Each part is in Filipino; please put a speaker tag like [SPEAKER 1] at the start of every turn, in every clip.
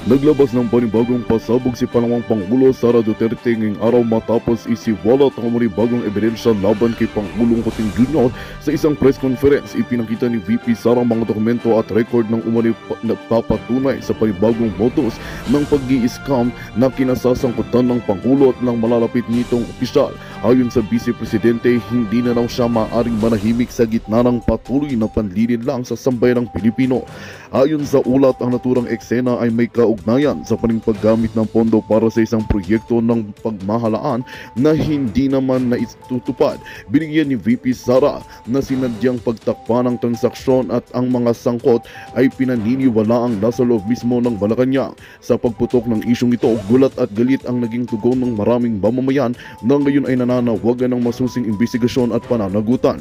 [SPEAKER 1] Naglabas ng panibagong pasabog si Pangalawang Pangulo Sara Duterte ngayong araw matapos isiwalat ang panibagong ebidensya laban kay Pangulong Coting Jr. Sa isang press conference, ipinakita ni VP Sara ang mga dokumento at record ng umano'y nagpapatunay sa panibagong modus ng pag-i-scam na kinasasangkutan ng Pangulo at ng malalapit nitong opisyal. Ayon sa Vice Presidente, hindi na raw siya maaaring manahimik sa gitna ng patuloy na panlilin lang sa sambayanang Pilipino. Ayon sa ulat, ang naturang eksena ay may kaugnayan sa paggamit ng pondo para sa isang proyekto ng pagmahalaan na hindi naman naitutupad. Binigyan ni VP Sara na sinadyang pagtakpan ng transaksyon at ang mga sangkot ay pinaniniwalaang nasa loob mismo ng Malacanang. Sa pagputok ng isyong ito, gulat at galit ang naging tugon ng maraming mamamayan na ngayon ay nananawagan ng masusing imbestigasyon at pananagutan.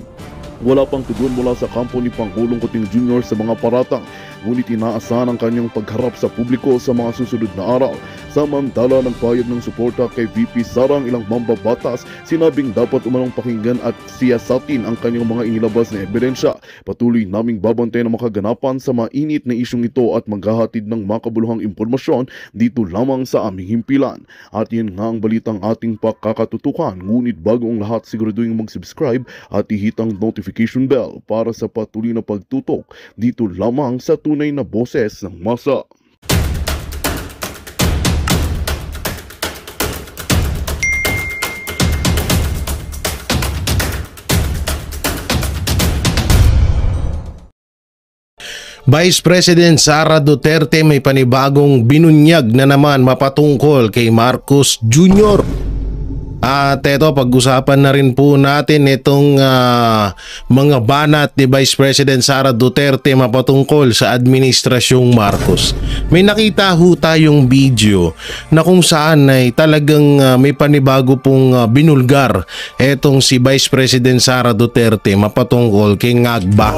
[SPEAKER 1] Wala pang tugon mula sa kampo ni Pangulong Coting Jr. sa mga paratang, ngunit inaasahan ang kanyang pagharap sa publiko sa mga susunod na araw. Samantala, nagpayag ng suporta kay VP Sara ang ilang mambabatas, sinabing dapat umanong pakinggan at siyasatin ang kanyang mga inilabas na ebidensya. Patuloy naming babantayan ang makaganapan sa mainit na isyong ito at maghahatid ng makabuluhang impormasyon dito lamang sa aming himpilan. At yun nga ang balitang ating pakakatutukan, ngunit bago ang lahat, siguraduhin mag-subscribe at ihit ang notification bell para sa patuloy na pagtutok dito lamang sa tunay na boses ng masa.
[SPEAKER 2] Vice President Sara Duterte may panibagong binunyag na naman mapatungkol kay Marcos Jr. At eto, pag-usapan na rin po natin itong mga banat ni Vice President Sara Duterte mapatungkol sa Administrasyong Marcos. May nakita ho tayong video na kung saan ay talagang may panibago pong binulgar etong si Vice President Sara Duterte mapatungkol kay Ngagba,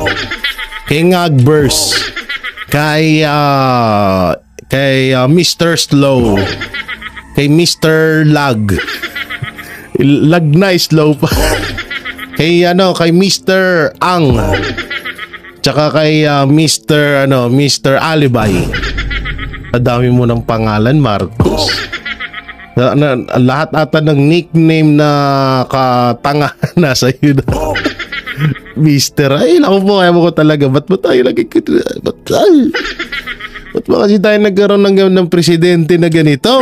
[SPEAKER 2] kay Ngagbers, kay Mr. Slow, kay Mr. Lag na slow pa. kay Mr. Ang, tsaka kay Mr. Alibay. Adami mo ng pangalan, Marcos. Lahat ata ng nickname na katanga nasa iyo. Mr. Ay, naku po, ayaw ko talaga. Ba't ba tayo lagi? Ba't ba kasi tayo nagkaroon ng presidente na ganito?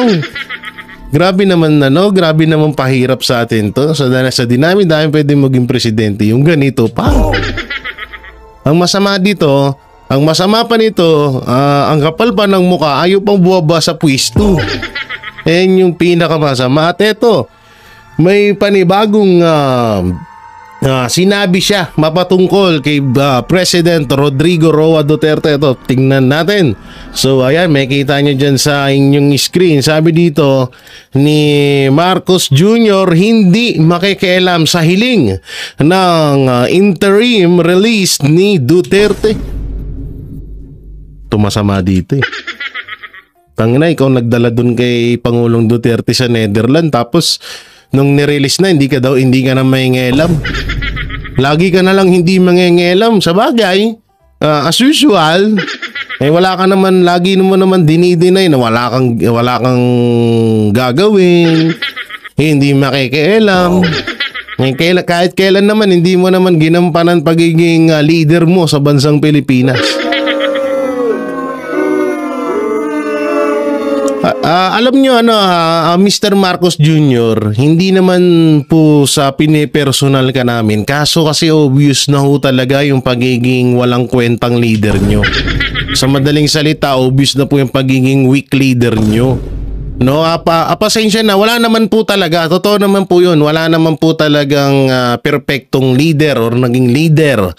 [SPEAKER 2] Grabe naman grabe naman pahirap sa atin to. Sa dinami pwede maging presidente, yung ganito pa. Ang masama pa nito, ang kapal pa ng mukha, ayaw pang buwaba sa pwesto. Yan yung pinakamasama. At eto, may panibagong sinabi siya mapatungkol kay President Rodrigo Roa Duterte. Ito, tingnan natin. So ayan, may kita nyo dyan sa inyong screen. Sabi dito ni Marcos Jr., hindi makikialam sa hiling ng interim release ni Duterte. Tumasama dito eh. Tangina, ikaw nagdala dun kay Pangulong Duterte sa Netherlands, tapos nung nirelease na, hindi ka na mangingialam. Lagi ka na lang hindi mangingialam. Sa bagay, as usual, wala ka naman, lagi mo naman dinideny na wala kang gagawin, hindi makikialam. Kahit kailan naman, hindi mo naman ginampanan pagiging leader mo sa bansang Pilipinas. Alam nyo Mr. Marcos Jr., hindi naman po sa pinipersonal ka namin, kaso kasi obvious na ho talaga yung pagiging walang kwentang leader nyo. Sa madaling salita, obvious na po yung pagiging weak leader nyo. Pasensya na, wala naman po talaga, totoo naman po yun, wala naman po talagang perfectong leader or naging leader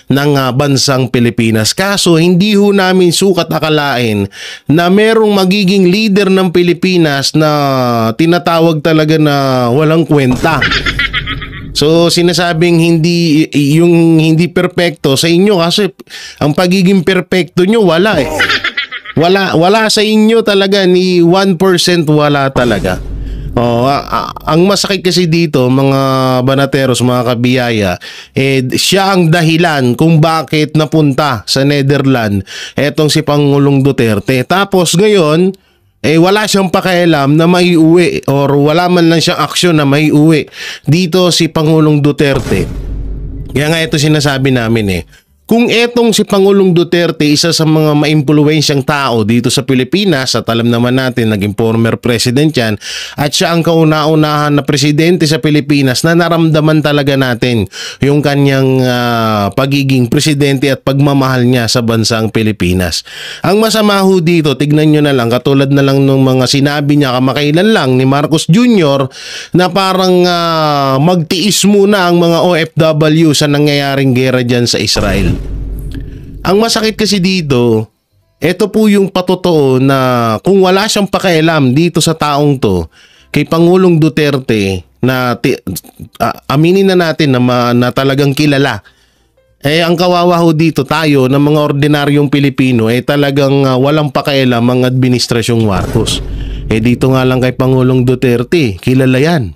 [SPEAKER 2] ng bansang Pilipinas. Kaso hindi ho namin sukat akalain na merong magiging leader ng Pilipinas na tinatawag talaga na walang kwenta. So sinasabing hindi perfecto sa inyo, kasi ang pagiging perfecto nyo wala Wala sa inyo talaga, ni 1% wala talaga. Ang masakit kasi dito, mga banateros, mga kabiyaya, siya ang dahilan kung bakit napunta sa Netherlands etong si Pangulong Duterte. Tapos ngayon, wala siyang pakialam na maiuwi or wala man lang siyang aksyon na maiuwi dito si Pangulong Duterte. Kaya nga ito sinasabi namin kung etong si Pangulong Duterte isa sa mga maimpluwensyang tao dito sa Pilipinas at alam naman natin naging former president yan at siya ang kauna-unahan na presidente sa Pilipinas na naramdaman talaga natin yung kanyang pagiging presidente at pagmamahal niya sa bansang Pilipinas. Ang masama ho dito, tignan nyo na lang, katulad na lang ng mga sinabi niya kamakailan lang ni Marcos Jr. na parang magtiis muna ang mga OFW sa nangyayaring gera dyan sa Israel. Ang masakit kasi dito, ito po yung patotoo na kung wala siyang pakialam dito sa taong to, kay Pangulong Duterte, na aminin na natin na talagang kilala, ang kawawa ho dito tayo ng mga ordinaryong Pilipino, talagang walang pakialam ang administrasyong Marcos. Dito nga lang kay Pangulong Duterte, kilala yan.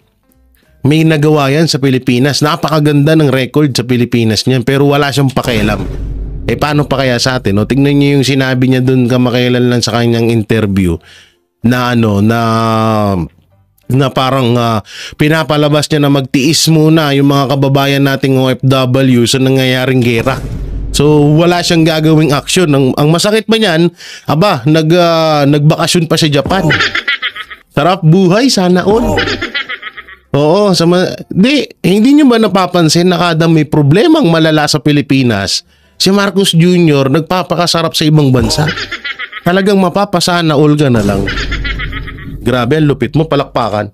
[SPEAKER 2] May nagawa yan sa Pilipinas. Napakaganda ng record sa Pilipinas niyan, pero wala siyang pakialam. Paano pa kaya sa atin? Tingnan niyo yung sinabi niya dun kamakailan lang sa kanyang interview na na parang pinapalabas niya na magtiis muna yung mga kababayan nating OFW sa nangyayaring gera. So wala siyang gagawing aksyon. Ang masakit pa niyan, nagbakasyon pa sa Japan. Sarap buhay, sana all. Oo, hindi niyo ba napapansin na kada may problemang malala sa Pilipinas, si Marcos Jr. nagpapakasarap sa ibang bansa? Talagang mapapasana all ka na lang. Grabe, ang lupit mo, palakpakan.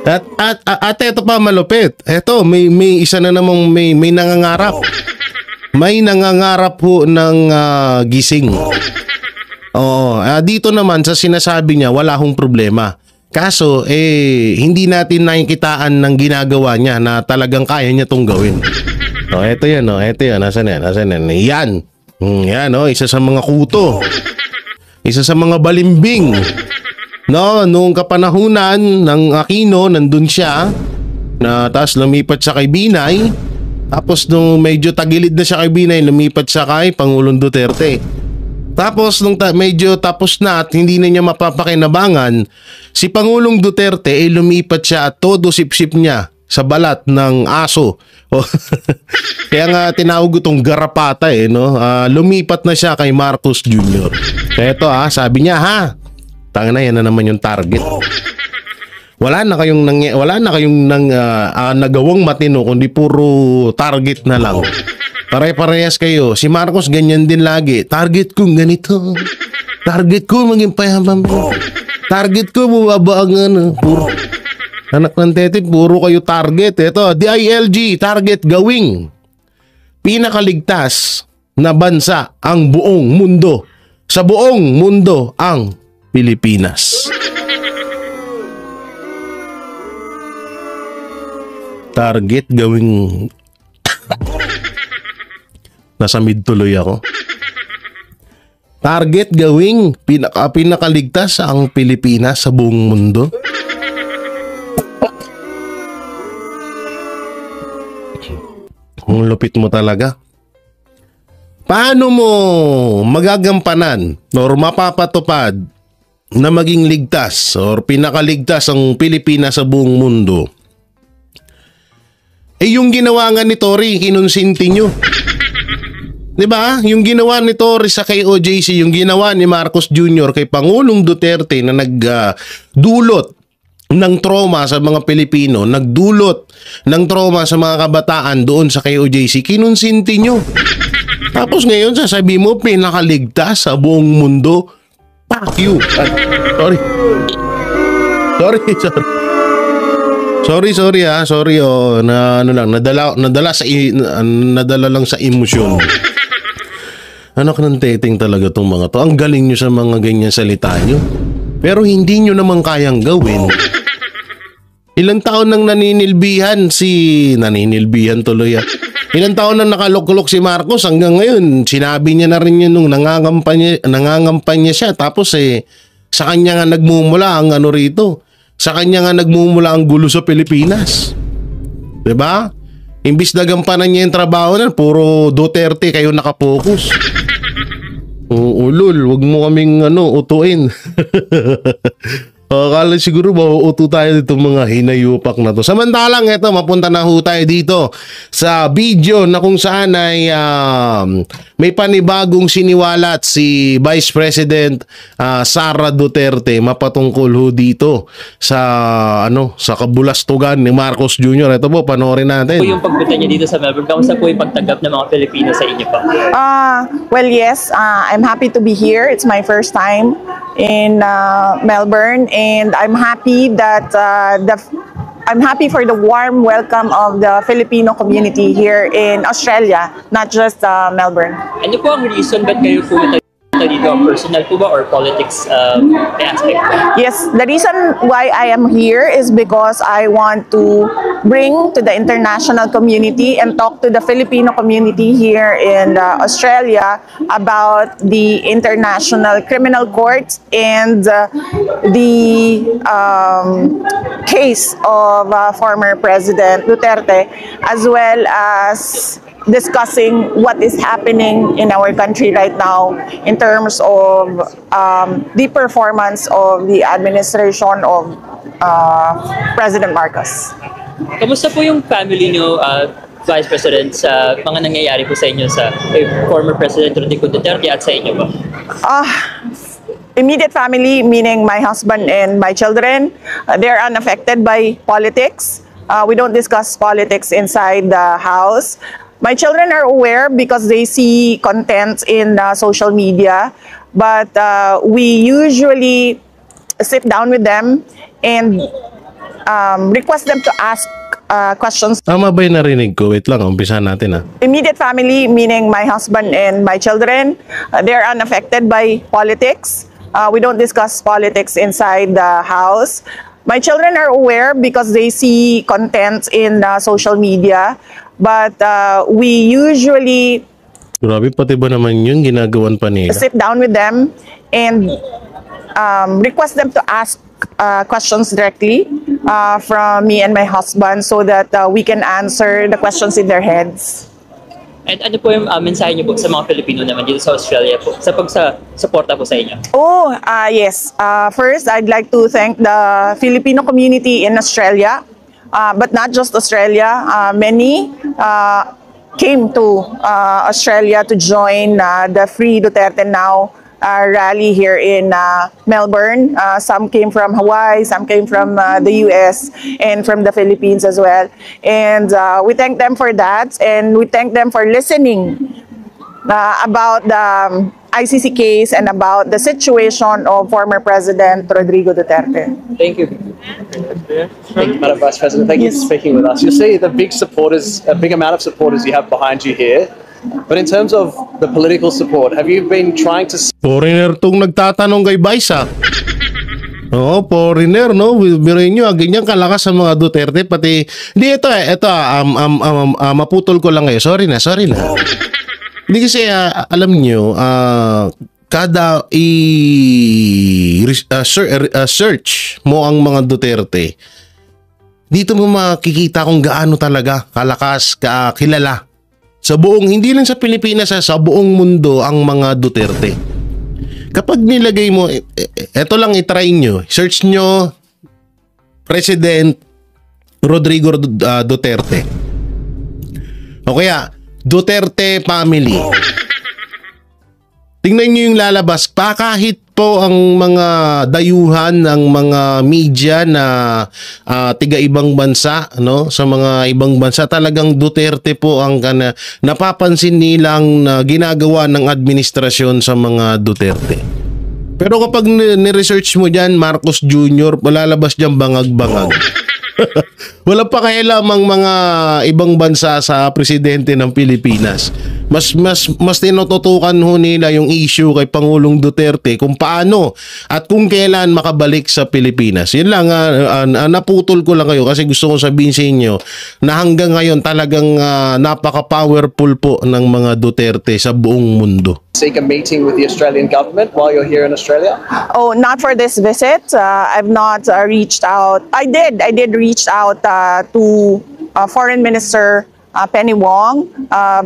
[SPEAKER 2] At ito pa malupit. Ito, may isa na namang may nangangarap. May nangangarap po ng gising. Dito naman sa sinasabi niya, wala hong problema. Kaso, hindi natin nakikitaan ng ginagawa niya na talagang kaya niya tong gawin. Ito yan, ito yan. Nasaan yan? Yan, isa sa mga kuto. Isa sa mga balimbing. Noong kapanahunan ng Aquino, nandun siya. Tapos lumipat siya kay Binay. Tapos nung medyo tagilid na siya kay Binay, lumipat siya kay Pangulong Duterte. Tapos nung medyo tapos na at hindi na niya mapapakinabangan, si Pangulong Duterte lumipat siya at todo sip-sip niya sa balat ng aso. Kaya nga tinawag itong garapata lumipat na siya kay Marcos Jr. Kaya ito sabi niya tanga na yan na naman yung target. Wala na kayong nagawang matino kundi puro target na lang. Pare-parehas kayo. Si Marcos ganyan din lagi. Target ko ganito. Target ko maging payaman mo. Target ko bubaba ang puro. Anak ng tete, puro kayo target. Ito, DILG, target gawing pinakaligtas na bansa ang buong mundo. Sa buong mundo ang Pilipinas. Target gawing nasa mid tuloy ako. Target gawing pinakaligtas ang Pilipinas sa buong mundo. Ang lupit mo talaga. Paano mo magagampanan or mapapatupad na maging ligtas or pinakaligtas ang Pilipinas sa buong mundo? Yung ginawa nga ni Tory, kinonsinti nyo. Diba? Yung ginawa ni Tory sa KOJC, yung ginawa ni Marcos Jr. kay Pangulong Duterte na nagdulot ng trauma sa mga Pilipino, nagdulot ng trauma sa mga kabataan doon sa KOJC, kinonsinti nyo. Tapos ngayon sasabi mo pinakaligtas sa buong mundo. Fuck you. Sorry nadala lang sa emosyon. Anak ng teteng talaga tong mga to. Ang galing nyo sa mga ganyan salita nyo. Pero hindi nyo naman kayang gawin. Ilang taon nang naninilbihan tuloy Ilang taon na nakaluklok si Marcos hanggang ngayon. Sinabi niya na rin yun nung nangangampanya siya. Tapos sa kanya nga nagmumula ang ano rito. Sa kanya nga nagmumula ang gulo sa Pilipinas. 'Di ba? Imbis na gampanan niya yung trabaho na, puro Duterte kayo nakapokus. Oo, lol, wag mo kaming utuin. Akala siguro mauuto tayo dito mga hinayupak na to. Samantalang ito, mapunta na ho tayo dito sa video na kung saan ay may panibagong siniwalat si Vice President Sara Duterte mapatungkol ho dito sa sa kabulastugan ni Marcos Jr. Ito po, panoorin natin.
[SPEAKER 3] Yung pagpunta niya dito sa Melbourne, kamusta po yung pagtanggap ng mga Pilipino sa inyo pa?
[SPEAKER 4] Well, yes, I'm happy to be here. It's my first time in Melbourne, and I'm happy that I'm happy for the warm welcome of the Filipino community here in Australia, not just Melbourne.
[SPEAKER 3] Ano po ang reason ba't kayo pumunta dito? Personal po ba or politics aspect?
[SPEAKER 4] Yes, the reason why I am here is because I want to bring to the international community and talk to the Filipino community here in Australia about the International Criminal Court and the case of former President Duterte, as well as discussing what is happening in our country right now in terms of the performance of the administration of President Marcos.
[SPEAKER 3] Kamusta po yung family niyo, Vice President, sa mga nangyayari po sa inyo sa former President Rodrigo Duterte at sa inyo ba?
[SPEAKER 4] Immediate family, meaning my husband and my children, they're unaffected by politics. We don't discuss politics inside the house. My children are aware because they see content in social media, but we usually sit down with them and request them to ask questions.
[SPEAKER 2] Tama ba yung narinig ko? Wait lang, umpisa natin
[SPEAKER 4] Immediate family, meaning my husband and my children, they're unaffected by politics. We don't discuss politics inside the house. My children are aware because they see content in social media, but we usually
[SPEAKER 2] Grabe, pati ba naman yun ginagawan pa nila?
[SPEAKER 4] sit down with them and request them to ask questions directly from me and my husband so that we can answer the questions in their heads.
[SPEAKER 3] And ano po yung mensahe niyo po sa mga Pilipino naman dito sa Australia po, sa pagsa-suporta po sa inyo?
[SPEAKER 4] Yes. First, I'd like to thank the Filipino community in Australia, but not just Australia. Many came to Australia to join the Free Duterte Now rally here in Melbourne. Some came from Hawaii, some came from the US, and from the Philippines as well. And we thank them for that, and we thank them for listening about the ICC case and about the situation of former President Rodrigo Duterte.
[SPEAKER 3] Thank you.
[SPEAKER 5] Thank you, Madam Vice President. Thank you for speaking with us. You see the big supporters, a big amount of supporters you have behind you here. But in terms of the political support, have you been trying to...
[SPEAKER 2] Foreigner tong nagtatanong kay Vice Oo, foreigner, no? Biruin nyo, ganyan kalakas sa mga Duterte, pati... Hindi, ito, maputol ko lang ngayon. Sorry na. Hindi kasi, alam nyo, kada search mo ang mga Duterte, dito mo makikita kung gaano talaga kalakas, kilala. Sa buong, hindi lang sa Pilipinas, sa buong mundo ang mga Duterte. Kapag nilagay mo, eto lang itry nyo, search nyo, President Rodrigo Duterte. O kaya, Duterte family. Tingnan nyo yung lalabas, kahit po ang mga dayuhan ng mga media na tiga ibang bansa, no, sa mga ibang bansa, talagang Duterte po ang napapansin nilang ginagawa ng administrasyon sa mga Duterte. Pero kapag ni-research mo dyan, Marcos Jr., lalabas dyan bangag-bangag. Wala pa kailamang mga ibang bansa sa presidente ng Pilipinas. mas tinututukan ho nila yung issue kay Pangulong Duterte kung paano at kung kailan makabalik sa Pilipinas. Yun lang, naputol ko lang kayo kasi gusto kong sabihin sa inyo na hanggang ngayon talagang napaka-powerful po ng mga Duterte sa buong mundo.
[SPEAKER 5] Seek a meeting with the Australian government while you're here in Australia?
[SPEAKER 4] Oh, not for this visit. I've not reached out. I did reach out to Foreign Minister Penny Wong,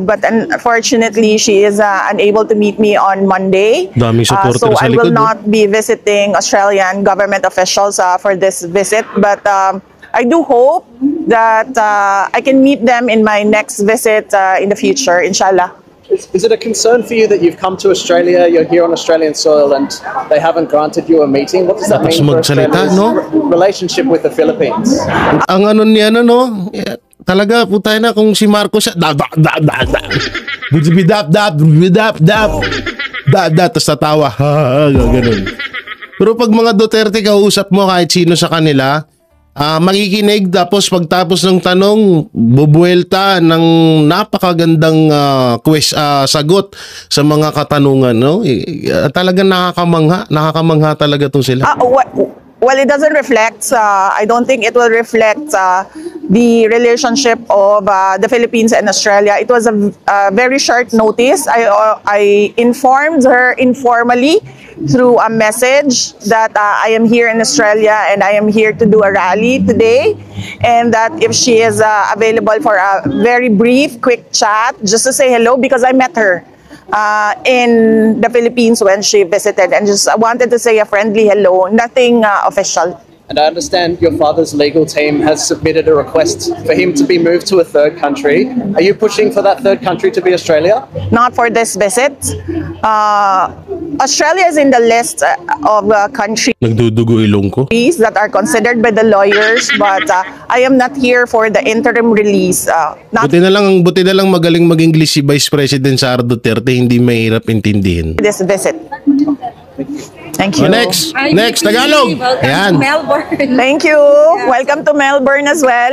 [SPEAKER 4] but unfortunately she is unable to meet me on Monday.
[SPEAKER 2] Daming supporter
[SPEAKER 4] So
[SPEAKER 2] sa
[SPEAKER 4] I will
[SPEAKER 2] likod, no?
[SPEAKER 4] not be visiting Australian government officials for this visit, but I do hope that I can meet them in my next visit in the future, inshallah.
[SPEAKER 5] Is it a concern for you that you've come to Australia, you're here on Australian soil, and they haven't granted you a meeting? What does that
[SPEAKER 2] Tapos
[SPEAKER 5] mean for
[SPEAKER 2] magsalita,
[SPEAKER 5] Australia's
[SPEAKER 2] no?
[SPEAKER 5] relationship with the Philippines?
[SPEAKER 2] Ang ano niya, talaga po tayo na kung si Marcos tapos tatawa, ganun. Pero pag mga Duterte kausap mo kahit sino sa kanila, makikinig tapos pagtapos ng tanong, bubuelta ng napakagandang sagot sa mga katanungan, no? Talagang nakakamangha talaga 'tong sila.
[SPEAKER 4] Well, it doesn't reflect, I don't think it will reflect the relationship of the Philippines and Australia. It was a very short notice. I informed her informally through a message that I am here in Australia and I am here to do a rally today, and that if she is available for a very brief, quick chat, just to say hello, because I met her in the Philippines when she visited, and just wanted to say a friendly hello, nothing official.
[SPEAKER 5] And I understand your father's legal team has submitted a request for him to be moved to a third country. Are you pushing for that third country to be Australia?
[SPEAKER 4] Not for this visit. Australia is in the list of countries
[SPEAKER 2] Nagdudugo ilong ko.
[SPEAKER 4] that are considered by the lawyers, but I am not here for the interim release. Not
[SPEAKER 2] Buti na lang magaling mag-English si Vice President Sara Duterte, hindi mahirap intindihin.
[SPEAKER 4] this visit. Thank you.
[SPEAKER 2] Next,
[SPEAKER 6] Hi, VP.
[SPEAKER 2] Tagalog.
[SPEAKER 6] Welcome
[SPEAKER 2] Ayan.
[SPEAKER 6] to Melbourne.
[SPEAKER 4] Thank you. Welcome to Melbourne as well.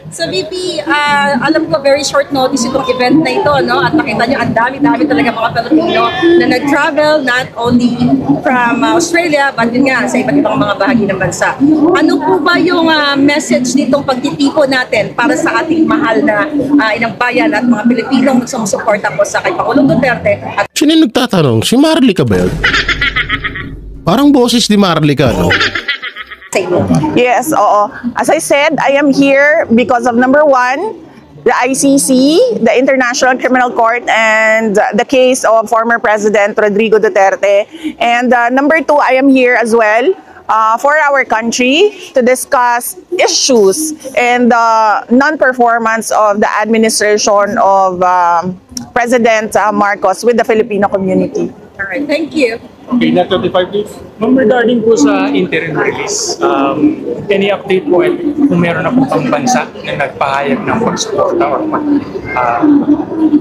[SPEAKER 6] So VP, alam ko very short notice itong event na ito, no? At nakita nyo, ang dami-dami talaga mga Pilipino na nag-travel not only from Australia, but yun nga, sa iba't ibang mga bahagi ng bansa. Ano po ba yung message nitong pagtitipon natin para sa ating mahal na inang bayan at mga Pilipinong sumusuporta po sa kay Pangulong Duterte at
[SPEAKER 2] Sino yung nagtatanong? Si Marlica ba yun? Parang boses ni Marlica, no?
[SPEAKER 6] sa inyo?
[SPEAKER 4] Yes, oo. As I said, I am here because of number one, the ICC, the International Criminal Court, and the case of former President Rodrigo Duterte. And number two, I am here as well for our country to discuss issues and the non-performance of the administration of President Marcos with the Filipino community.
[SPEAKER 6] Alright, thank you.
[SPEAKER 7] Okay, net 25 please. Ma'am, regarding po sa interim release, any update po at kung meron na po pambansa na nagpahayag ng pagsuporta or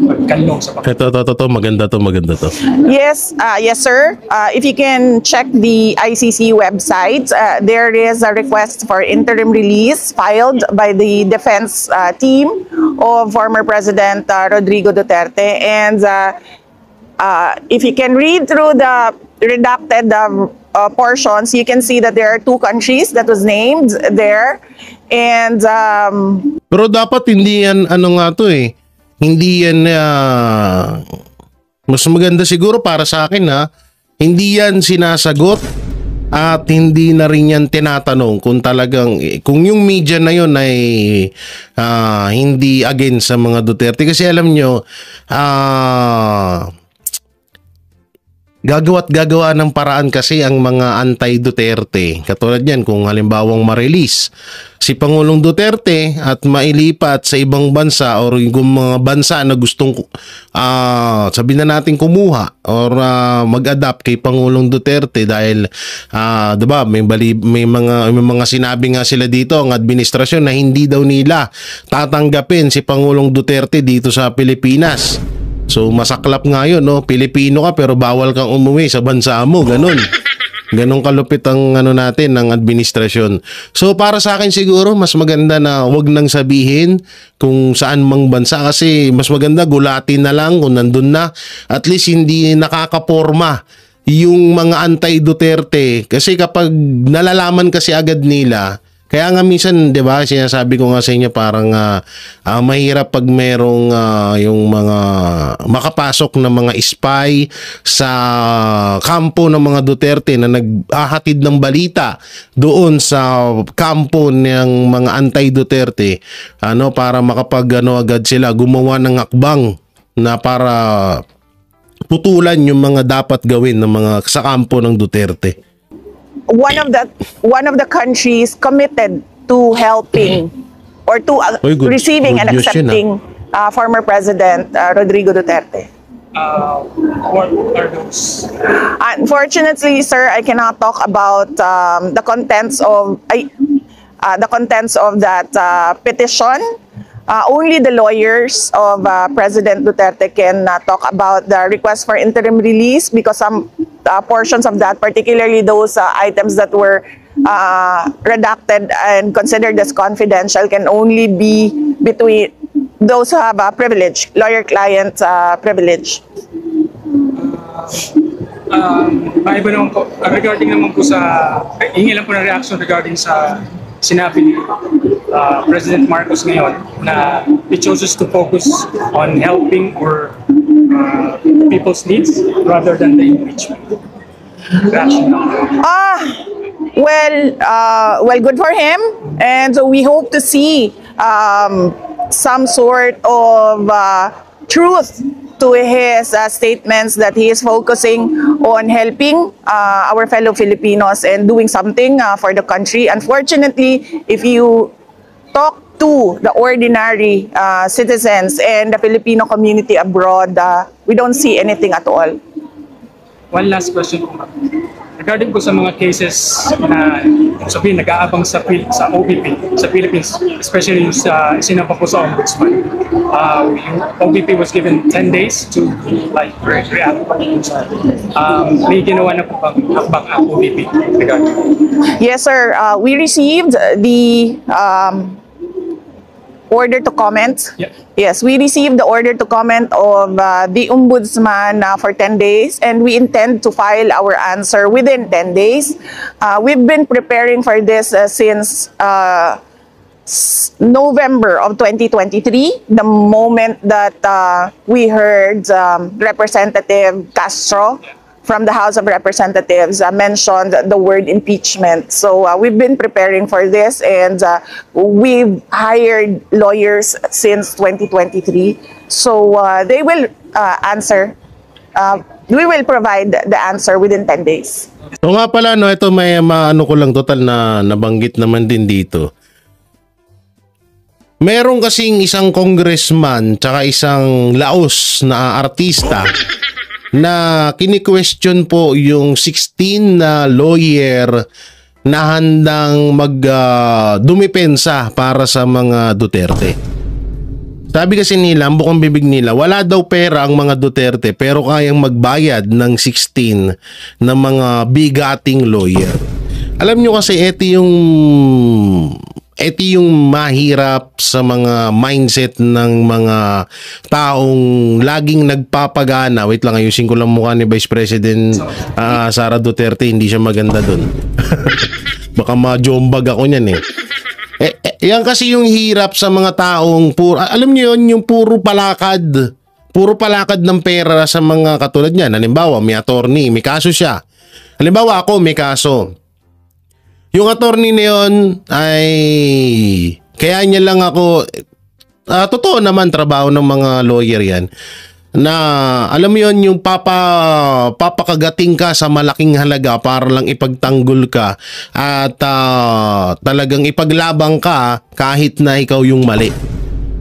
[SPEAKER 7] magkanlong sa
[SPEAKER 2] Ito, maganda to.
[SPEAKER 4] Yes, yes, sir. If you can check the ICC website, there is a request for interim release filed by the defense team of former President Rodrigo Duterte. And if you can read through the redacted portions, you can see that there are two countries that was named there. And
[SPEAKER 2] Pero dapat hindi yan, hindi yan, mas maganda siguro para sa akin hindi yan sinasagot at hindi na rin yan tinatanong kung talagang, kung yung media na yun ay hindi against sa mga Duterte. Kasi alam nyo, gagawa ng paraan kasi ang mga anti-Duterte. Katulad yan, kung halimbawang ma-release si Pangulong Duterte at mailipat sa ibang bansa or yung mga bansa na gustong sabihin na natin kumuha or mag-adapt kay Pangulong Duterte dahil 'di ba may mga sinabi nga sila dito ang administrasyon na hindi daw nila tatanggapin si Pangulong Duterte dito sa Pilipinas. So masaklap nga yun, no? Pilipino ka pero bawal kang umuwi sa bansa mo, ganun. Ganong kalupit ang ano natin ng administrasyon. So para sa akin siguro mas maganda na wag nang sabihin kung saan mang bansa kasi mas maganda gulatin na lang kung nandun na. At least hindi nakakaporma yung mga anti-Duterte kasi kapag nalalaman kasi agad nila, kaya nga minsan 'di ba sinasabi ko nga sa inyo parang mahirap pag merong yung mga makapasok na mga spy sa kampo ng mga Duterte na naghahatid ng balita doon sa kampo ng mga anti-Duterte para makapag agad sila gumawa ng hakbang na para putulan yung mga dapat gawin ng mga sa kampo ng Duterte.
[SPEAKER 4] One of the countries committed to helping or to receiving and accepting former President Rodrigo Duterte.
[SPEAKER 7] What are those?
[SPEAKER 4] Unfortunately, sir, I cannot talk about the contents of that petition. Only the lawyers of President Duterte can talk about the request for interim release because some portions of that, particularly those items that were redacted and considered as confidential, can only be between those who have a privilege, lawyer-client privilege.
[SPEAKER 7] Maiba naman po, regarding naman po sa, hingi lang po na reaction regarding sa sinabi ni President Marcos ngayon na he chooses to focus on helping or people's needs rather than the impeachment. Reaction.
[SPEAKER 4] Well, good for him, and so we hope to see some sort of truth to his statements that he is focusing on helping our fellow Filipinos and doing something for the country. Unfortunately, if you talk to the ordinary citizens and the Filipino community abroad, we don't see anything at all.
[SPEAKER 7] One last question po, ma'am. Regarding po sa mga cases na sabihin nag-aabang sa OVP sa Philippines, especially yung sinampa po sa Ombudsman, yung OVP was given 10 days to react. May ginawa na po bang hakbang ang OVP regarding?
[SPEAKER 4] Yes, sir. We received the order to comment.
[SPEAKER 7] Yeah.
[SPEAKER 4] Yes, we received the order to comment of the Ombudsman for 10 days, and we intend to file our answer within 10 days. We've been preparing for this since November of 2023, the moment that we heard Representative Castro from the House of Representatives mentioned the word impeachment. So we've been preparing for this, and we've hired lawyers since 2023. So they will answer. We will provide the answer within 10 days.
[SPEAKER 2] So nga pala, ito may maano ko lang total na nabanggit naman din dito. Meron kasing isang congressman tsaka isang laos na artista na kini-question po yung 16 na lawyer na handang dumipensa para sa mga Duterte. Sabi kasi nila, ang bukang bibig nila, wala daw pera ang mga Duterte pero kayang magbayad ng 16 na mga bigating lawyer. Alam nyo kasi ito yung mahirap sa mga mindset ng mga taong laging nagpapagana. Wait lang, ayusin ko lang mukha ni Vice President Sara Duterte. Hindi siya maganda dun. Baka ma-jombag ako niyan eh. Yan kasi yung hirap sa mga taong alam niyo yun, yung puro palakad ng pera sa mga katulad niyan. Halimbawa, may attorney, may kaso siya. Halimbawa ako, may kaso. Yung attorney na yun ay kaya niya lang ako, totoo naman trabaho ng mga lawyer yan, na alam mo yun, yung papakagating ka sa malaking halaga para lang ipagtanggol ka at talagang ipaglabang ka kahit na ikaw yung mali.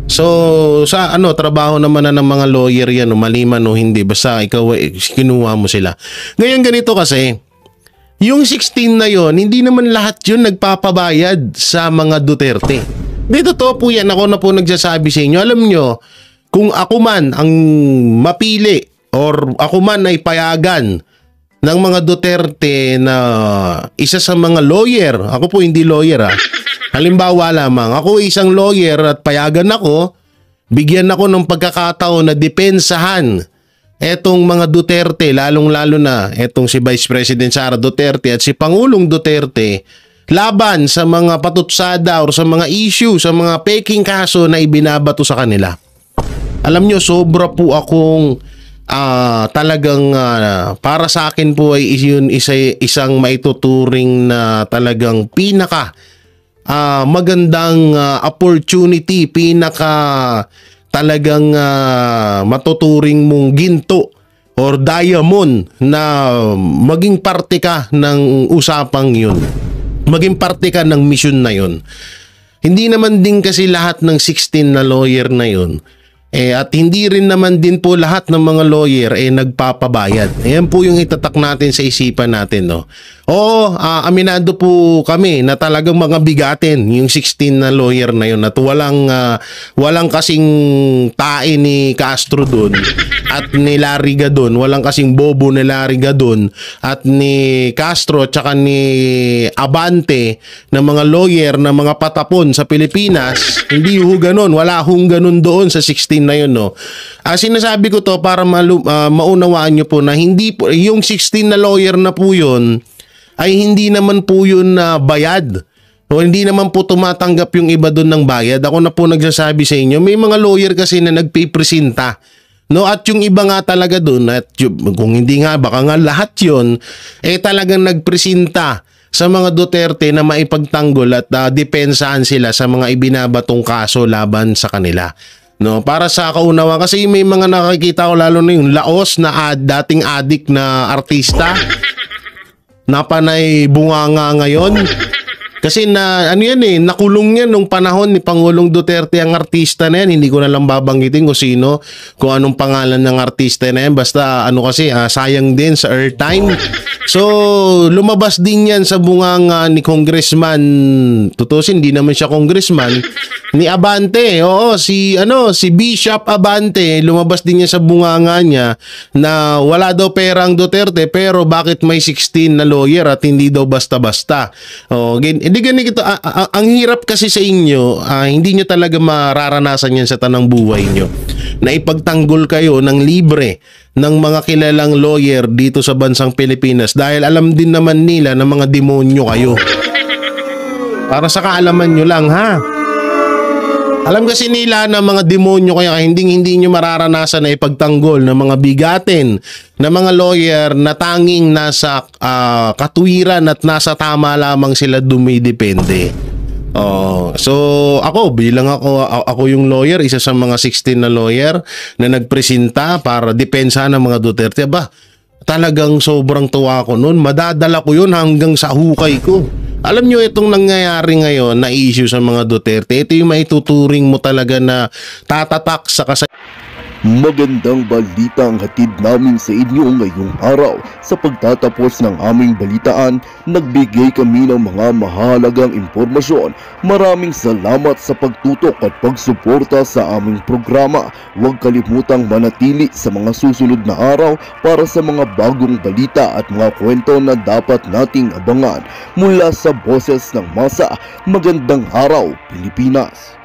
[SPEAKER 2] So sa trabaho naman na ng mga lawyer yan, mali man o hindi, basta ikaw kinuha mo sila. Ngayon ganito kasi, yung 16 na yon, hindi naman lahat yun nagpapabayad sa mga Duterte. Dito to po yan, ako na po nagsasabi sa inyo. Alam nyo, kung ako man ang mapili or ako man ay payagan ng mga Duterte na isa sa mga lawyer. Ako po hindi lawyer ha. Halimbawa lamang, ako isang lawyer at payagan ako, bigyan ako ng pagkakataon na depensahan etong mga Duterte, lalong-lalo na etong si Vice President Sara Duterte at si Pangulong Duterte laban sa mga patutsada o sa mga issue, sa mga peking kaso na ibinabato sa kanila. Alam nyo, sobra po akong talagang para sa akin po ay yun isang maituturing na talagang pinaka magandang opportunity, pinaka talagang matuturing mong ginto or diamond na maging parte ka ng usapang yun. Maging parte ka ng mission na yun. Hindi naman din kasi lahat ng 16 na lawyer na yun. At hindi rin naman din po lahat ng mga lawyer nagpapabayad. Ayan po yung itatak natin sa isipan natin. No? Oo, aminado po kami na talagang mga bigatin yung 16 na lawyer na yun at walang kasing tae ni Castro doon at ni Lariga doon. Walang kasing bobo ni Lariga doon at ni Castro at saka ni Abante na mga lawyer na mga patapon sa Pilipinas. Hindi ho ganun. Wala hong ganun doon sa 16 na yun, no. Sinasabi ko to para maunawaan nyo po na hindi po yung 16 na lawyer na po yun ay hindi naman po yun na bayad. O hindi naman po tumatanggap yung iba doon ng bayad. Ako na po nagsasabi sa inyo, may mga lawyer kasi na nagpipresenta. No, at yung iba nga talaga doon, at kung hindi nga baka nga lahat yun talagang nagpresenta sa mga Duterte na maipagtanggol at depensahan sila sa mga ibinabatong kaso laban sa kanila. No, para sa kaunawa kasi may mga nakikita ko lalo na yung laos na dating adik na artista na panay bunganga ngayon. Kasi nakulong yan nung panahon ni Pangulong Duterte ang artista na yan. Hindi ko na lang babanggitin kung sino, kung anong pangalan ng artista na yan. Basta kasi sayang din sa airtime. So lumabas din yan sa bunganga ni Congressman, tutusin hindi naman siya congressman, ni Abante. Oo, si Bishop Abante, lumabas din niya sa bunganga niya na wala daw pera ang Duterte pero bakit may 16 na lawyer at hindi daw basta-basta. Hindi ganito, ang hirap kasi sa inyo, hindi nyo talaga mararanasan yan sa tanang buhay nyo na ipagtanggol kayo ng libre ng mga kilalang lawyer dito sa bansang Pilipinas dahil alam din naman nila na mga demonyo kayo. Para sa kaalaman nyo lang ha. Alam kasi nila na mga demonyo kaya hindi nyo mararanasan na ipagtanggol ng mga bigatin na mga lawyer na tanging nasa katuwiran at nasa tama lamang sila dumidepende. So ako bilang ako yung lawyer, isa sa mga 16 na lawyer na nagpresenta para depensa ng mga Duterte. Talagang sobrang tuwa ko noon. Madadala ko yun hanggang sa hukay ko. Alam nyo itong nangyayari ngayon na issue sa mga Duterte, ito yung maituturing mo talaga na tatatak sa
[SPEAKER 1] Magandang balita ang hatid namin sa inyo ngayong araw. Sa pagtatapos ng aming balitaan, nagbigay kami ng mga mahalagang impormasyon. Maraming salamat sa pagtutok at pagsuporta sa aming programa. Huwag kalimutang manatili sa mga susunod na araw para sa mga bagong balita at mga kwento na dapat nating abangan. Mula sa Boses ng Masa, magandang araw Pilipinas!